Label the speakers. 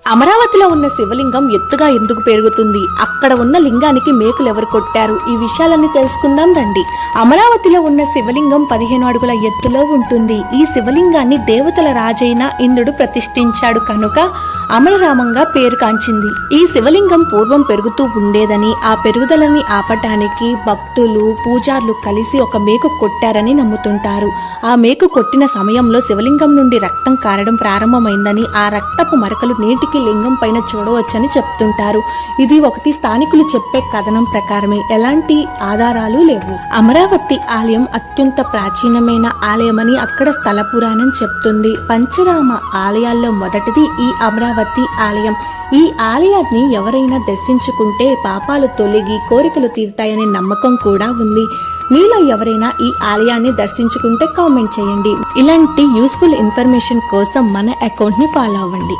Speaker 1: అమరావతిలో ఉన్న శివలింగం ఎత్తుగా ఎందుకు పెరుగుతుంది, అక్కడ ఉన్న లింగానికి మేకులు ఎవరు కొట్టారు, ఈ విషయాలన్నీ తెలుసుకుందాం రండి. అమరావతిలో ఉన్న శివలింగం 15 అడుగుల ఎత్తులో ఉంటుంది. ఈ శివలింగాన్ని దేవతల రాజైన ఇంద్రుడు ప్రతిష్ఠించాడు కనుక అమరరామంగా పేరు కాంచింది. ఈ శివలింగం పూర్వం పెరుగుతూ ఉండేదని, ఆ పెరుగుదలని ఆపటానికి భక్తులు పూజార్లు కలిసి ఒక మేకు కొట్టారని నమ్ముతుంటారు. ఆ మేకు కొట్టిన సమయంలో శివలింగం నుండి రక్తం కారడం ప్రారంభమైందని, ఆ రక్తపు మరకలు నేటికి లింగం పైన చూడవచ్చని చెప్తుంటారు. ఇది ఒకటి స్థానికులు చెప్పే కథనం ప్రకారమే, ఎలాంటి ఆధారాలు లేవు. అమరావతి ఆలయం అత్యంత ప్రాచీనమైన ఆలయమని అక్కడ స్థల పురాణం చెప్తుంది. పంచరామ ఆలయాల్లో మొదటిది ఈ అమరావతి ఆలయం. ఈ ఆలయాన్ని ఎవరైనా దర్శించుకుంటే పాపాలు తొలగి కోరికలు తీరుతాయనే నమ్మకం కూడా ఉంది. మీలో ఎవరైనా ఈ ఆలయాన్ని దర్శించుకుంటే కామెంట్ చేయండి. ఇలాంటి యూస్ఫుల్ ఇన్ఫర్మేషన్ కోసం మన అకౌంట్ ని ఫాలో అవ్వండి.